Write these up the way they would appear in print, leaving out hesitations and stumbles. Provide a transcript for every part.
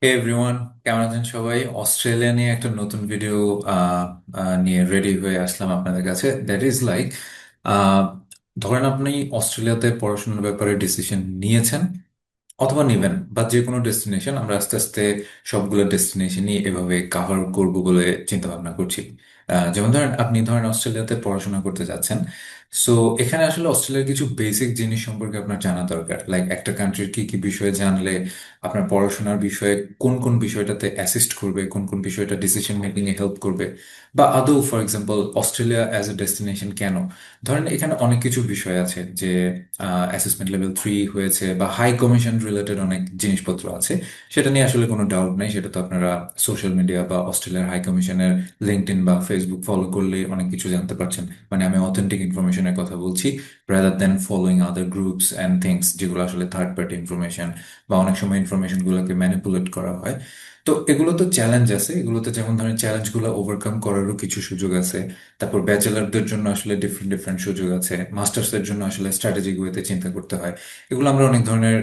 হে everyone, কেমন আছেন সবাই? অস্ট্রেলিয়া নিয়ে একটা নতুন ভিডিও নিয়ে রেডি হয়ে আসলাম আপনাদের কাছে। দ্যাট ইজ লাইক, ধরেন আপনি অস্ট্রেলিয়াতে পড়াশোনার ব্যাপারে ডিসিশন নিয়েছেন অথবা নিবেন, বা যে কোনো ডেস্টিনেশন, আমরা আস্তে আস্তে সবগুলো ডেস্টিনেশনই এভাবে কাভার করব বলে চিন্তা ভাবনা করছি। যেমন ধরেন, আপনি ধরেন অস্ট্রেলিয়াতে পড়াশোনা করতে যাচ্ছেন। সো এখানে আসলে অস্ট্রেলিয়ার কিছু বেসিক জিনিস সম্পর্কে আপনার জানা দরকার, লাইক একটা কান্ট্রির কি কি বিষয়ে জানলে আপনার পড়াশোনার বিষয়ে কোন কোন বিষয়টাতে অ্যাসিস্ট করবে, কোন কোন বিষয়টা ডিসিশন মেকিং এ হেল্প করবে, বা আদৌ for example Australia as a destination কেন। ধরেন এখানে অনেক কিছু বিষয় আছে, যে অ্যাসেসমেন্ট লেভেল 3 হয়েছে, বা হাই কমিশন রিলেটেড অনেক জিনিসপত্র আছে। সেটা নিয়ে আসলে কোনো ডাউট নাই, সেটা তো আপনারা সোশ্যাল মিডিয়া বা অস্ট্রেলিয়ার হাই কমিশনের লিঙ্কডইন বা ফেসবুক ফলো করলে অনেক কিছু জানতে পারছেন। মানে আমি অথেন্টিক ইনফরমেশনের কথা বলছি, rather than following other groups and things, যেগুলো আসলে থার্ড পার্টি ইনফরমেশন, বা অনেক সময় ইনফরমেশনগুলোকে ম্যানিপুলেট করা হয়। তো এগুলো তো চ্যালেঞ্জ আছে, এগুলোতে যেমন ধরেন চ্যালেঞ্জগুলো ওভারকাম করারও কিছু সুযোগ আছে। তারপর ব্যাচেলারদের জন্য আসলে ডিফারেন্ট ডিফারেন্ট সুযোগ আছে, মাস্টার্সের জন্য আসলে স্ট্র্যাটেজিক ওয়েতে চিন্তা করতে হয়। এগুলো আমরা অনেক ধরনের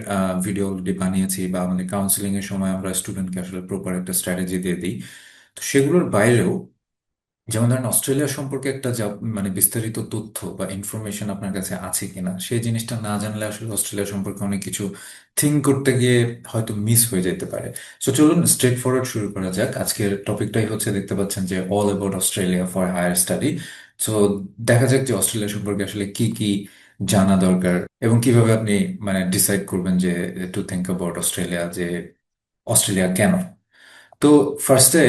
ভিডিও অলরেডি বানিয়েছি, বা আমাদের কাউন্সিলিং এর সময় আমরা স্টুডেন্টকে আসলে প্রপার একটা স্ট্র্যাটেজি দিয়ে দিই। তো সেগুলোর বাইরেও, যেমন ধরেন অস্ট্রেলিয়া সম্পর্কে একটা মানে বিস্তারিত তথ্য বা ইনফরমেশন আপনার কাছে আছে কিনা, সেই জিনিসটা না জানলে আসলে অস্ট্রেলিয়া সম্পর্কে অনেক কিছু থিঙ্ক করতে গিয়ে হয়তো মিস হয়ে যেতে পারে। সো চলুন স্ট্রেট ফরওয়ার্ড শুরু করা যাক। আজকের টপিকটাই হচ্ছে, দেখতে পাচ্ছেন যে all about Australia for higher study. So দেখা যাক যে অস্ট্রেলিয়া সম্পর্কে আসলে কি কি জানা দরকার, এবং কিভাবে আপনি মানে ডিসাইড করবেন যে টু থিঙ্ক অ্যাবাউট অস্ট্রেলিয়া, যে অস্ট্রেলিয়া কেন। তো ফার্স্টে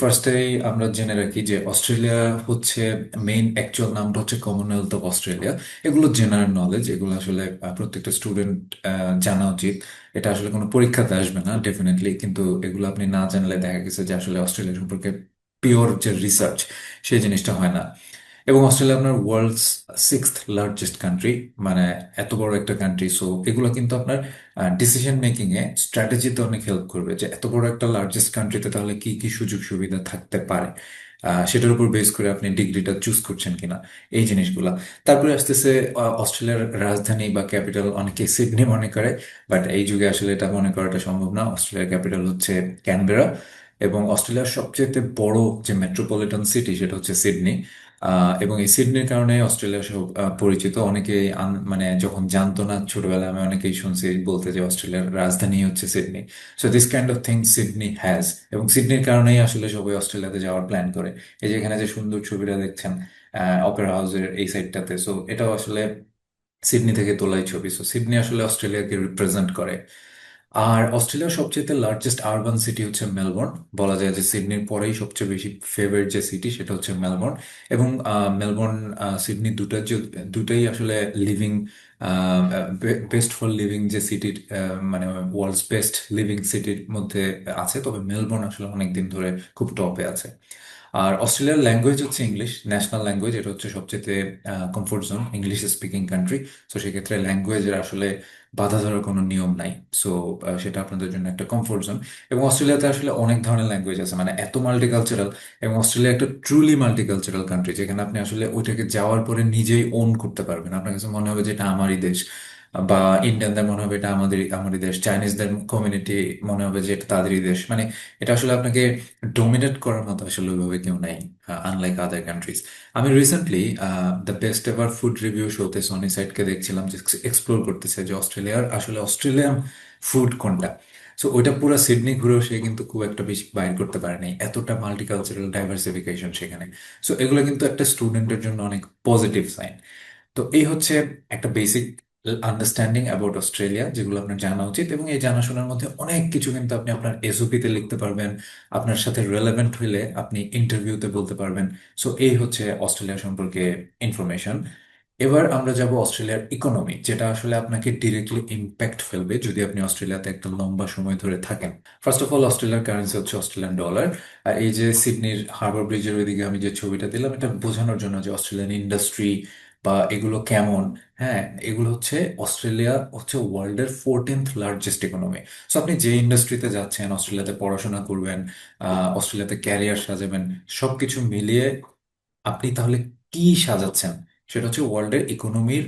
ফার্স্টেই আমরা জেনে রাখি যে অস্ট্রেলিয়া হচ্ছে, মেইন অ্যাকচুয়াল নামটা হচ্ছে কমনওয়েলথ অফ অস্ট্রেলিয়া। এগুলো জেনারেল নলেজ, এগুলো আসলে প্রত্যেকটা স্টুডেন্ট জানা উচিত। এটা আসলে কোনো পরীক্ষাতে আসবে না ডেফিনেটলি, কিন্তু এগুলো আপনি না জানলে দেখা গেছে যে আসলে অস্ট্রেলিয়া সম্পর্কে পিওর যে রিসার্চ, সেই জিনিসটা হয় না। এবং অস্ট্রেলিয়া আপনার ওয়ার্ল্ডস 6th লার্জেস্ট কান্ট্রি, মানে এত বড় একটা কান্ট্রি। সো এগুলো কিন্তু আপনার ডিসিশন মেকিং এ, স্ট্র্যাটেজিতে অনেক হেল্প করবে, যে এত বড় একটা লার্জেস্ট কান্ট্রিতে তাহলে কি কি সুযোগ সুবিধা থাকতে পারে, সেটার উপর বেস করে আপনি ডিগ্রিটা চুজ করছেন কিনা, এই জিনিসগুলা। তারপরে আসতেছে অস্ট্রেলিয়ার রাজধানী বা ক্যাপিটাল, অনেকে সিডনি মনে করে, বাট এই যুগে আসলে এটা মনে করাটা সম্ভব না। অস্ট্রেলিয়ার ক্যাপিটাল হচ্ছে ক্যানবেরা। এবং অস্ট্রেলিয়ার সবচেয়ে বড় যে মেট্রোপলিটন সিটি, সেটা হচ্ছে সিডনি। এবং এই সিডনির কারণে অস্ট্রেলিয়া সব পরিচিত। অনেকেই মানে যখন জানতো না ছোটবেলায়, আমি অনেকেই শুনছি বলতে যে অস্ট্রেলিয়ার রাজধানী হচ্ছে Sydney. So this kind of thing Sydney has. এবং সিডনির কারণেই আসলে সবাই অস্ট্রেলিয়াতে যাওয়ার প্ল্যান করে। এই যে এখানে যে সুন্দর ছবিটা দেখছেন অপেরা হাউসের এই সাইডটাতে, সো এটাও আসলে সিডনি থেকে তোলাই ছবি। সো সিডনি আসলে অস্ট্রেলিয়াকে রিপ্রেজেন্ট করে। আর অস্ট্রেলিয়ার সবচেয়ে লার্জেস্ট আরবান সিটি হচ্ছে মেলবোর্ন। বলা যায় যে সিডনির পরেই সবচেয়ে বেশি ফেভারিট যে সিটি, সেটা হচ্ছে মেলবোর্ন। এবং মেলবোর্ন, সিডনি দুটাই আসলে লিভিং, বেস্ট ফর লিভিং যে সিটির, মানে ওয়ার্ল্ডস বেস্ট লিভিং সিটির মধ্যে আছে। তবে মেলবোর্ন আসলে অনেকদিন ধরে খুব টপে আছে। আর অস্ট্রেলিয়ার ল্যাঙ্গুয়েজ হচ্ছে ইংলিশ, ন্যাশনাল ল্যাঙ্গুয়েজ। এটা হচ্ছে সবচেয়ে comfort zone, English speaking country. তো সেক্ষেত্রে ল্যাঙ্গুয়েজের আসলে বাধা ধরার কোনো নিয়ম নাই। সো সেটা আপনাদের জন্য একটা কমফোর্ট জোন। এবং অস্ট্রেলিয়াতে আসলে অনেক ধরনের ল্যাঙ্গুয়েজ আছে, মানে এত মাল্টিকালচারাল। এবং অস্ট্রেলিয়া একটা ট্রুলি মাল্টিকালচারাল কান্ট্রি, যেখানে আপনি আসলে ওইটাকে যাওয়ার পরে নিজেই ওন করতে পারবেন। আপনার কাছে মনে হবে যে এটা আমারই দেশ, বা ইন্ডিয়ানদের মনে হবে এটা আমারই দেশ, চাইনিজদের কমিউনিটি মনে হবে যে এটা তাদেরই দেশ। মানে এটা আসলে আপনাকে ডোমিনেট করার মতো আসলে ওইভাবে কেউ নাই, আনলাইক আদার কান্ট্রিজ। আমি recently the best ever food review শোতে সনি সাইডকে দেখছিলাম, যে এক্সপ্লোর করতেছে যে অস্ট্রেলিয়ার আসলে অস্ট্রেলিয়ান ফুড কোনটা। সো ওইটা পুরো সিডনি ঘুরেও সে কিন্তু খুব একটা বেশি বাইর করতে পারেনি, এতটা মাল্টিকালচারাল ডাইভার্সিফিকেশন সেখানে। সো এগুলো কিন্তু একটা স্টুডেন্টের জন্য অনেক পজিটিভ সাইন। তো এই হচ্ছে একটা বেসিক আন্ডারস্ট্যান্ডিং অ্যাবাউট অস্ট্রেলিয়া, যেগুলো আপনার জানা উচিত। এবং এই জানাশোনার মধ্যে অনেক কিছু কিন্তু আপনি আপনার এসওপি তে লিখতে পারবেন, আপনার সাথে রেলেভেন্ট হইলে আপনি ইন্টারভিউতে বলতে পারবেন। সো এই হচ্ছে অস্ট্রেলিয়া সম্পর্কে ইনফরমেশন। এবার আমরা যাব অস্ট্রেলিয়ার ইকোনমি, যেটা আসলে আপনাকে ডিরেক্টলি ইম্প্যাক্ট ফেলবে যদি আপনি অস্ট্রেলিয়াতে একটা লম্বা সময় ধরে থাকেন। ফার্স্ট অফ অল, অস্ট্রেলিয়ার কারেন্সি হচ্ছে অস্ট্রেলিয়ান ডলার। আর এই যে সিডনির হার্বার ব্রিজের ওইদিকে আমি যে ছবিটা দিলাম, এটা বোঝানোর জন্য যে অস্ট্রেলিয়ান ইন্ডাস্ট্রি বা এগুলো কেমন। হ্যাঁ, এগুলো হচ্ছে, অস্ট্রেলিয়া হচ্ছে ওয়ার্ল্ডের 14th লার্জেস্ট ইকোনমি। সো আপনি যে ইন্ডাস্ট্রিতে যাচ্ছেন, অস্ট্রেলিয়াতে পড়াশোনা করবেন, অস্ট্রেলিয়াতে ক্যারিয়ার সাজাবেন, সবকিছু মিলিয়ে আপনি তাহলে কি সাজাচ্ছেন, সেটা হচ্ছে ওয়ার্ল্ডের ইকোনমির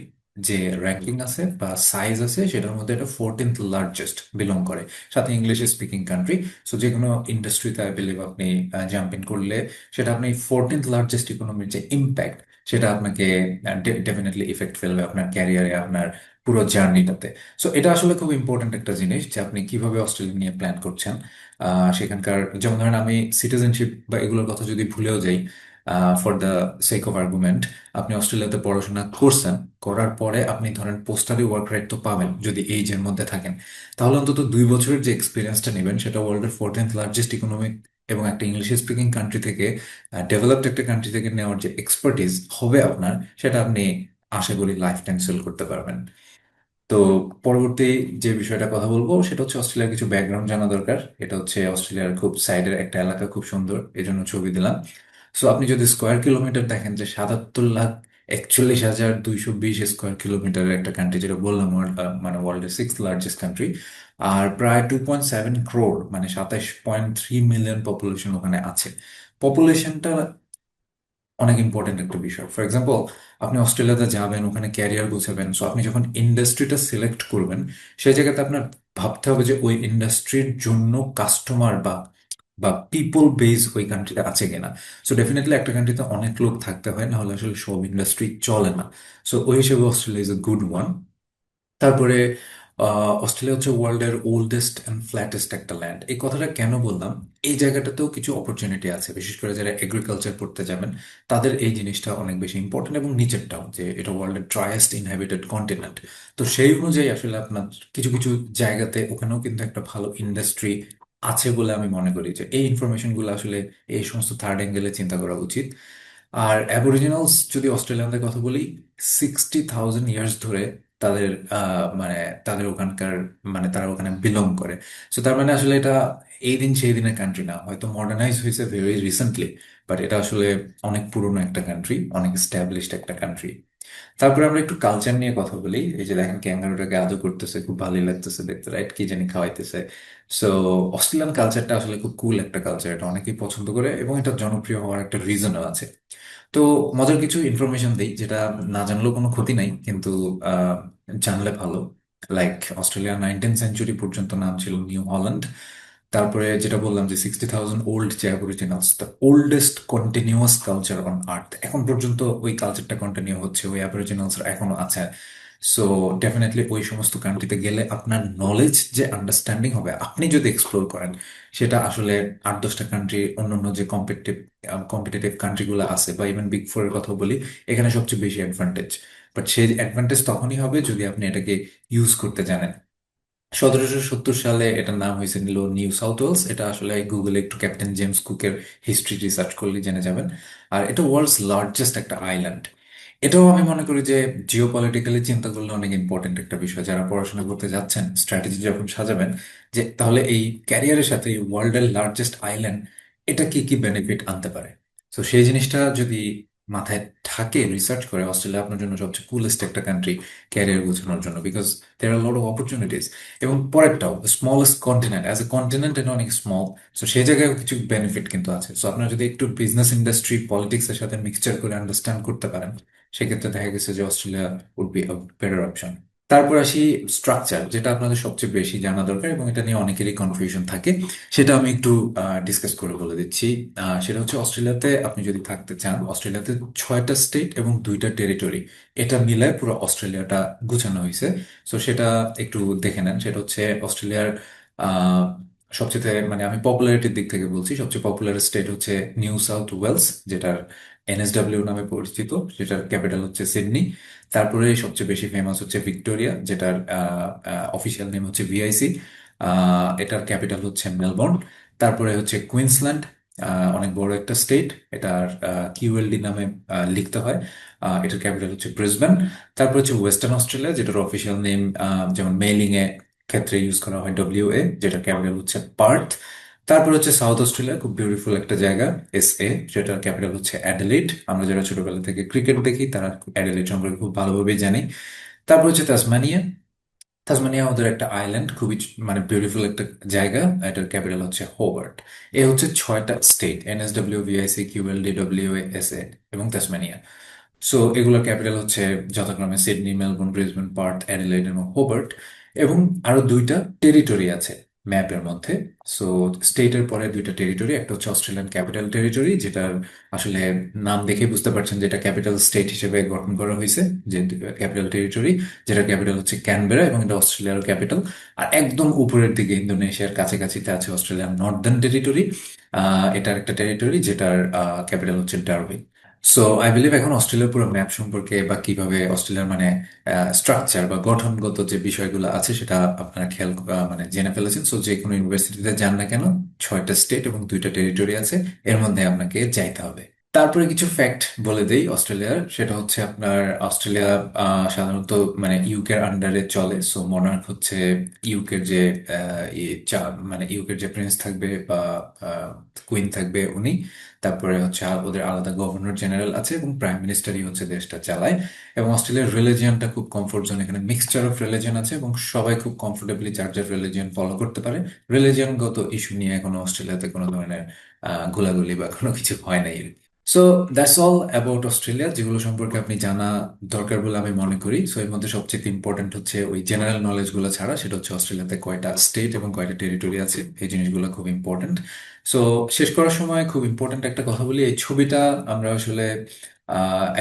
যে র্যাঙ্কিং আছে বা সাইজ আছে সেটার মধ্যে এটা 14th লার্জেস্ট বিলং করে, সাথে ইংলিশ স্পিকিং কান্ট্রি। সো যে কোনো ইন্ডাস্ট্রিতে আই বিলিভ আপনি জাম্প ইন করলে সেটা আপনি 14th লার্জেস্ট ইকোনমির যে ইম্প্যাক্ট সেটা আপনাকে ডেফিনেটলি ইফেক্ট ফেলবে আপনার ক্যারিয়ারে, আপনার পুরো জার্নিটাতে। সো এটা আসলে খুব ইম্পর্টেন্ট একটা জিনিস যে আপনি কিভাবে অস্ট্রেলিয়া নিয়ে প্ল্যান করছেন। সেখানকার যেমন ধরেন আমি সিটিজেনশিপ বা এগুলোর কথা যদি ভুলেও যাই, for the sake of argument, আপনি অস্ট্রেলিয়াতে পড়াশোনা করছেন, করার পরে আপনি ধরেন পোস্টালি ওয়ার্ক রাইট তো পাবেন যদি এইজের মধ্যে থাকেন, তাহলে অন্তত 2 বছরের যে এক্সপিরিয়েন্সটা নেবেন সেটা ওয়ার্ল্ডের 14th লার্জেস্ট ইকোনমিক এবং একটা ইংলিশ স্পিকিং কান্ট্রি থেকে, ডেভেলপড একটা কান্ট্রি থেকে নেওয়ার যে এক্সপার্টিস হবে আপনার, সেটা আপনি আশা করি লাইফ টাইম সেল করতে পারবেন। তো পরবর্তী যে বিষয়টা কথা বলবো সেটা হচ্ছে অস্ট্রেলিয়ার কিছু ব্যাকগ্রাউন্ড জানা দরকার। এটা হচ্ছে অস্ট্রেলিয়ার খুব সাইডের একটা এলাকা, খুব সুন্দর, এই জন্য ছবি দিলাম। সো আপনি যদি স্কোয়ার কিলোমিটার দেখেন যে 77,41,220 স্কোয়ার কিলোমিটারের একটা কান্ট্রি, যেটা বললাম মানে ওয়ার্ল্ডের 6th লার্জেস্ট কান্ট্রি, আর প্রায় 2.7 crore মানে 27.3 মিলিয়ন পপুলেশন ওখানে আছে। পপুলেশনটা অনেক ইম্পর্টেন্ট একটা বিষয়। ফর এক্সাম্পল, আপনি অস্ট্রেলিয়াতে যাবেন, ওখানে ক্যারিয়ার গোছাবেন, সো আপনি যখন ইন্ডাস্ট্রিটা সিলেক্ট করবেন সেই জায়গাতে আপনার ভাবতে হবে যে ওই ইন্ডাস্ট্রির জন্য কাস্টমার বা বা পিপল বেস ওই কান্ট্রিতে আছে কিনা। সো ডেফিনেটলি একটা কান্ট্রিতে অনেক লোক থাকতে হয়, না হলে আসলে সব ইন্ডাস্ট্রি চলে না। সো ওই হিসেবে Australia is a good one. তারপরে অস্ট্রেলিয়া হচ্ছে ওয়ার্ল্ডের ওল্ডেস্ট অ্যান্ড ফ্ল্যাটেস্ট একটা ল্যান্ড। এই কথাটা কেন বললাম, এই জায়গাটাতেও কিছু অপরচুনিটি আছে, বিশেষ করে যারা এগ্রিকালচার করতে যাবেন তাদের এই জিনিসটা অনেক বেশি ইম্পর্টেন্ট, এবং নিচেরটাও, যে এটা ওয়ার্ল্ডের ড্রাইয়েস্ট ইনহ্যাবিটেড কন্টিনেন্ট। তো সেই অনুযায়ী আসলে আপনার কিছু কিছু জায়গাতে ওখানেও কিন্তু একটা ভালো ইন্ডাস্ট্রি আছে বলে আমি মনে করি, যে এই ইনফরমেশনগুলো আসলে এই সমস্ত থার্ড অ্যাঙ্গেলে চিন্তা করা উচিত। আর অ্যাবরিজিনালস যদি অস্ট্রেলিয়ানদের কথা বলি, 60,000 ইয়ার্স ধরে তাদের মানে তাদের ওখানকার, মানে তারা ওখানে বিলং করে। সো তার মানে আসলে এটা এই দিন সেই দিনের কান্ট্রি না, হয়তো মডার্নাইজ হয়েছে ভেরি রিসেন্টলি, বাট এটা আসলে অনেক পুরনো একটা কান্ট্রি, অনেক স্ট্যাবলিশড একটা কান্ট্রি। তারপরে আমরা একটু কালচার নিয়ে কথা বলি। এই যে দেখেন ক্যাঙ্গারুটাকে আদর করতেছে, খুব ভালোই লাগতেছে দেখতে, রাইট? কি জানি খাওয়াইতেছে। সো অস্ট্রেলিয়ান কালচারটা আসলে খুব কুল একটা কালচার, এটা অনেকেই পছন্দ করে এবং এটা জনপ্রিয় হওয়ার একটা রিজনও আছে। তো মজার কিছু ইনফরমেশন দিই, যেটা না জানলেও কোনো ক্ষতি নাই, কিন্তু আহ, জানলে ভালো। লাইক অস্ট্রেলিয়া 19th সেঞ্চুরি পর্যন্ত নাম ছিল নিউ হল্যান্ড। তারপরে যেটা বললাম যে 60,000 ওল্ড যে অ্যাবরিজিনালস, the oldest continuous culture on earth, এখন পর্যন্ত ওই কালচারটা কন্টিনিউ হচ্ছে, ওই অ্যাবরিজিনালস এখনো আছে। সো ডেফিনেটলি ওই সমস্ত কান্ট্রিতে গেলে আপনার নলেজ যে আন্ডারস্ট্যান্ডিং হবে আপনি যদি এক্সপ্লোর করেন, সেটা আসলে 8-10টা কান্ট্রি, অন্যান্য যে কম্পিটিটিভ কান্ট্রিগুলো আছে, বা ইভেন বিগ 4-এর কথা বলি, এখানে সবচেয়ে বেশি অ্যাডভান্টেজ। বাট সেই অ্যাডভান্টেজ তখনই হবে যদি আপনি এটাকে ইউজ করতে জানেন। 1770 সালে এটার নাম হয়েছে নিল নিউ সাউথ ওয়েলস। এটা আসলে গুগলে একটু ক্যাপ্টেন জেমস কুকের হিস্ট্রি রিসার্চ করলে জেনে যাবেন। আর এটা ওয়ার্ল্ডস লার্জেস্ট একটা আইল্যান্ড। এটাও আমি মনে করি যে জিও পলিটিক্যালি চিন্তা করলে অনেক ইম্পর্টেন্ট একটা বিষয়, যারা পড়াশোনা করতে যাচ্ছেন, স্ট্র্যাটেজি যখন সাজাবেন, যে তাহলে এই ক্যারিয়ারের সাথে ওয়ার্ল্ডের লার্জেস্ট আইল্যান্ড এটা কি কি বেনিফিট আনতে পারে। তো সেই জিনিসটা যদি মাথায় থাকে, রিসার্চ করে, অস্ট্রেলিয়া আপনার জন্য সবচেয়ে কুলেস্ট একটা কান্ট্রি ক্যারিয়ার গোছানোর জন্য, because there are lot of opportunities. এবং পরেরটাও, smallest continent, as a continent এটা অনেক স্মল। সো সেই জায়গায় কিছু বেনিফিট কিন্তু আছে। সো আপনার যদি একটু বিজনেস ইন্ডাস্ট্রি পলিটিক্স এর সাথে মিক্সচার করে আন্ডারস্ট্যান্ড করতে পারেন, সেক্ষেত্রে দেখা গেছে যে Australia would be a better option. তারপর আসি স্ট্রাকচার, যেটা আপনাদের সবচেয়ে বেশি জানা দরকার এবং এটা নিয়ে অনেকেরই কনফিউশন থাকে। সেটা আমি একটু ডিসকাস করে বলে দিচ্ছি। সেটা হচ্ছে অস্ট্রেলিয়াতে আপনি যদি থাকতে চান, অস্ট্রেলিয়াতে 6টা স্টেট এবং 2টা টেরিটরি, এটা মিলায় পুরো অস্ট্রেলিয়াটা গুছানো হয়েছে। সো সেটা একটু দেখে নেন। সেটা হচ্ছে অস্ট্রেলিয়ার আহ সবচেয়ে, মানে আমি পপুলারিটির দিক থেকে বলছি, সবচেয়ে পপুলার স্টেট হচ্ছে নিউ সাউথ ওয়েলস, যেটার এনএসডব্লিউ নামে পরিচিত, যেটার ক্যাপিটাল হচ্ছে সিডনি। তারপরে সবচেয়ে বেশি ফেমাস হচ্ছে ভিক্টোরিয়া, যেটার অফিসিয়াল নেম হচ্ছে ভিআইসি। এটার ক্যাপিটাল হচ্ছে মেলবোর্ন। তারপরে হচ্ছে কুইন্সল্যান্ড, অনেক বড় একটা স্টেট, এটার কিউএলডি নামে লিখতে হয়। এটার ক্যাপিটাল হচ্ছে ব্রিসবেন। তারপর হচ্ছে ওয়েস্টার্ন অস্ট্রেলিয়া, যেটার অফিসিয়াল নেম যেমন মেইলিং এ ক্ষেত্রে ইউজ করা হয় ডব্লিউএ, যেটার ক্যাপিটাল হচ্ছে পার্থ। তারপর হচ্ছে সাউথ অস্ট্রেলিয়া, খুব বিউটিফুল একটা জায়গা, এসএ, যেটার ক্যাপিটাল হচ্ছে অ্যাডিলেড। আমরা যারা ছোটবেলা থেকে ক্রিকেট দেখি তারা অ্যাডিলেড সম্পর্কে খুব ভালোভাবেই জানি। তারপর হচ্ছে তাসমানিয়া। তাসমানিয়া আমাদের একটা আইল্যান্ড, খুবই মানে বিউটিফুল একটা জায়গা, এটার ক্যাপিটাল হচ্ছে হোবার্ট। এ হচ্ছে 6টা state, NSW, VIC, QLD, WA, SA এবং তাসমানিয়া। সো এগুলোর ক্যাপিটাল হচ্ছে যথাক্রমে Sydney, Melbourne, Brisbane, Perth, Adelaide এবং হোবার্ট। এবং আরো দুইটা টেরিটরি আছে ম্যাপের মধ্যে। সো স্টেটের পরে দুইটা টেরিটরি, একটা হচ্ছে অস্ট্রেলিয়ান ক্যাপিটাল টেরিটরি, যেটার আসলে নাম দেখে বুঝতে পারছেন যেটা ক্যাপিটাল স্টেট হিসেবে গঠন করা হয়েছে, যে ক্যাপিটাল টেরিটরি, যেটা ক্যাপিটাল হচ্ছে ক্যানবেরা, এবং এটা অস্ট্রেলিয়ার ক্যাপিটাল। আর একদম উপরের দিকে ইন্দোনেশিয়ার কাছাকাছিতে আছে অস্ট্রেলিয়ার নর্দার্ন টেরিটরি। এটার একটা টেরিটরি যেটার ক্যাপিটাল হচ্ছে ডারউইন। সো আই বিলিভ এখন অস্ট্রেলিয়ার পুরো ম্যাপ সম্পর্কে বা কিভাবে অস্ট্রেলিয়ার মানে স্ট্রাকচার বা গঠনগত যে বিষয়গুলো আছে সেটা আপনারা খেয়াল মানে জেনে ফেলেছেন। সো যে কোনো ইউনিভার্সিটিতে যান না কেন, 6টা স্টেট এবং 2টা টেরিটরি আছে, এর মধ্যে আপনাকে যাইতে হবে। তারপরে কিছু ফ্যাক্ট বলে দেই অস্ট্রেলিয়ার। সেটা হচ্ছে আপনার অস্ট্রেলিয়া সাধারণত মানে ইউকের আন্ডারে চলে। সো মনার্ক হচ্ছে ইউকের যে মানে ইউকের যে প্রিন্স থাকবে বা কুইন থাকবে উনি। তারপরে হচ্ছে ওদের আলাদা গভর্নর জেনারেল আছে এবং প্রাইম মিনিস্টারই হচ্ছে দেশটা চালায়। এবং অস্ট্রেলিয়ার রিলিজিয়নটা খুব কমফোর্ট জোন, এখানে মিক্সচার অফ রিলিজিয়ন আছে এবং সবাই খুব কমফোর্টেবলি যার যার রিলিজিয়ন ফলো করতে পারে। রিলিজিয়নগত ইস্যু নিয়ে এখনো অস্ট্রেলিয়াতে কোনো ধরনের গোলাগুলি বা কোনো কিছু হয় নাই। So that's all about Australia, যেগুলো সম্পর্কে আপনি জানা দরকার বলে আমি মনে করি। সো এর মধ্যে সবচেয়ে ইম্পর্টেন্ট হচ্ছে ওই জেনারেল নলেজ গুলো ছাড়া, সেটা হচ্ছে অস্ট্রেলিয়াতে কয়টা স্টেট এবং কয়টা টেরিটরি আছে, এই জিনিসগুলো খুব ইম্পর্টেন্ট। সো শেষ করার সময় খুব ইম্পর্টেন্ট একটা কথা বলি, এই ছবিটা আমরা আসলে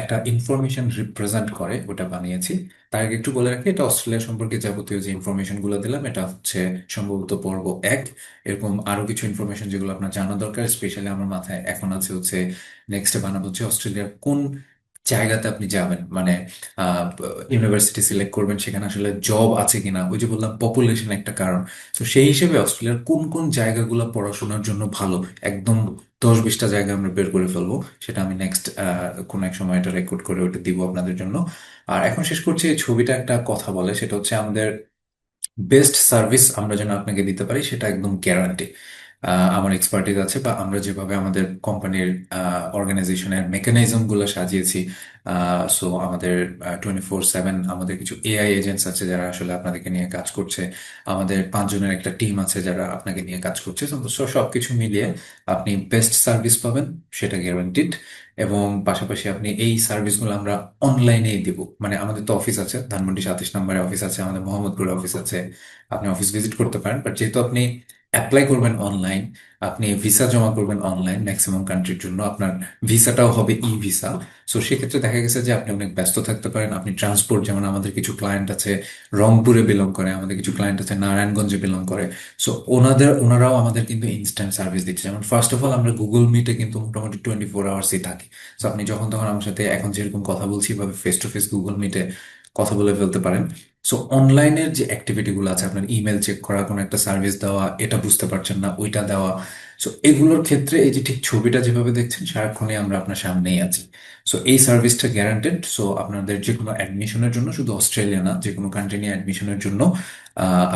একটা ইনফরমেশন রিপ্রেজেন্ট করে ওটা বানিয়েছি। তার আগে একটু বলে রাখি, এটা অস্ট্রেলিয়া সম্পর্কে যাবতীয় যে ইনফরমেশন গুলো দিলাম, এটা হচ্ছে সম্ভবত পর্ব 1। এরকম আরো কিছু ইনফরমেশন যেগুলো আপনার জানা দরকার, স্পেশালি আমার মাথায় এখন আছে হচ্ছে নেক্সটে বানাবো হচ্ছে অস্ট্রেলিয়ার কোন জায়গাতে আপনি যাবেন, মানে ইউনিভার্সিটি সিলেক্ট করবেন, সেখানে আসলে জব আছে কিনা। ওই যে বললাম পপুলেশন একটা কারণ। তো সেই হিসেবে অস্ট্রেলিয়ার কোন কোন জায়গাগুলো পড়াশোনার জন্য ভালো, একদম 10-20টা জায়গা আমরা বের করে ফেলবো। সেটা আমি নেক্সট কোন এক সময় এটা রেকর্ড করে ওটা দিব আপনাদের জন্য। আর এখন শেষ করছি, এই ছবিটা একটা কথা বলে, সেটা হচ্ছে আমাদের বেস্ট সার্ভিস আমরা যেন আপনাকে দিতে পারি সেটা একদম গ্যারান্টি। আমার এক্সপার্টিস আছে বা আমরা যেভাবে আমাদের কোম্পানির অর্গানাইজেশনের মেকানিজম গুলো সাজিয়েছি। সো আমাদের 24/7 আমাদের কিছু এআই এজেন্টস আছে যারা আসলে আপনাদেরকে নিয়ে কাজ করছে। আমাদের 5 জনের একটা টিম আছে যারা আপনাকে নিয়ে কাজ করছে। তো সবকিছু মিলিয়ে আপনি বেস্ট সার্ভিস পাবেন, সেটা গ্যারান্টিড। এবং পাশাপাশি আপনি এই সার্ভিসগুলো আমরা অনলাইনেই দিব, মানে আমাদের তো অফিস আছে, ধানমন্ডি 27 নম্বরে অফিস আছে, আমাদের মোহাম্মদপুরে অফিস আছে। আপনি অফিস ভিজিট করতে পারেন, বাট যেহেতু আপনি অ্যাপ্লাই করবেন অনলাইন, আপনি ভিসা জমা করবেন অনলাইন ম্যাক্সিমাম কান্ট্রির জন্য, আপনার ভিসাটাও হবে ই ভিসা। সো সেক্ষেত্রে দেখা গেছে যে আপনি অনেক ব্যস্ত থাকতে পারেন। আপনি ট্রান্সপোর্ট, যেমন আমাদের কিছু ক্লায়েন্ট আছে রংপুরে বিলং করে, আমাদের কিছু ক্লায়েন্ট আছে নারায়ণগঞ্জে বিলং করে। সো ওনারাও আমাদের কিন্তু ইনস্ট্যান্ট সার্ভিস দিচ্ছে। যেমন ফার্স্ট অফ অল আমরা গুগল মিটে কিন্তু মোটামুটি 24 আওয়ার্সই থাকি। তো আপনি যখন তখন আমার সাথে এখন যেরকম কথা বলছি এভাবে ফেস টু ফেস গুগল মিটে কথা বলে ফেলতে পারেন। সো অনলাইনের যে অ্যাক্টিভিটি গুলো আছে, আপনার ইমেল চেক করা, কোনো একটা সার্ভিস দেওয়া, এটা বুঝতে পারছেন না ওইটা দেওয়া, সো এগুলোর ক্ষেত্রে এই যে ঠিক ছবিটা যেভাবে দেখছেন সারাক্ষণই আমরা আপনার সামনেই আছি। সো এই সার্ভিসটা গ্যারান্টেড। সো আপনাদের যে কোনো অ্যাডমিশনের জন্য, শুধু অস্ট্রেলিয়া না, যে কোনো কান্ট্রি নিয়ে অ্যাডমিশনের জন্য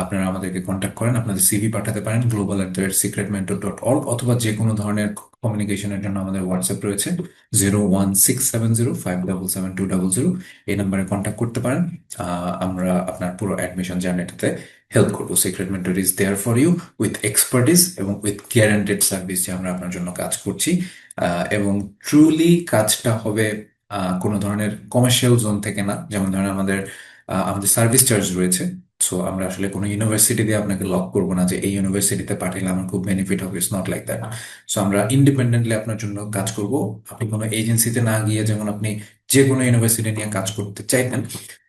আপনারা আমাদেরকে কন্ট্যাক্ট করেন। আপনাদের সিভি পাঠাতে পারেন global@secretmentor.org, অথবা যে কোনো ধরনের কমিউনিকেশনের জন্য আমাদের হোয়াটসঅ্যাপ রয়েছে 01670577200। এই নাম্বারে কন্ট্যাক্ট করতে পারেন। আমরা আপনার পুরো অ্যাডমিশন জার্নিটাতে হেল্প করবো। Secret mentor is there for you with expertise এবং উইথ গ্যারান্টেড সার্ভিস যে আমরা আপনার জন্য কাজ করছি। এবং ট্রুলি কাজটা হবে কোনো ধরনের কমার্শিয়াল জোন থেকে না। যেমন ধরেন আমাদের সার্ভিস চার্জ রয়েছে। সো আমরা আসলে কোনো ইউনিভার্সিটি দিয়ে আপনাকে লক করবো না যে এই ইউনিভার্সিটিতে পাঠালে আমার খুব বেনিফিট হবে, it's not like that. So আমরা ইন্ডিপেন্ডেন্টলি আপনার জন্য কাজ করব। আপনি কোনো এজেন্সিতে না গিয়ে, যেমন আপনি যে কোনো ইউনিভার্সিটি নিয়ে কাজ করতে চাইতেন,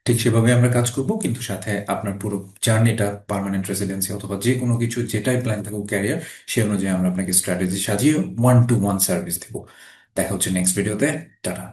ঠিক সেভাবে আমরা কাজ করব, কিন্তু সাথে আপনার পুরো জার্নিটা, পার্মানেন্ট রেসিডেন্সি অথবা যে কোনো কিছু যেটাই প্ল্যান থাকুক ক্যারিয়ার, সে অনুযায়ী আমরা আপনাকে স্ট্র্যাটেজি সাজিয়ে 1-to-1 সার্ভিস দিব। দেখা হচ্ছে নেক্সট ভিডিওতে। টাটা।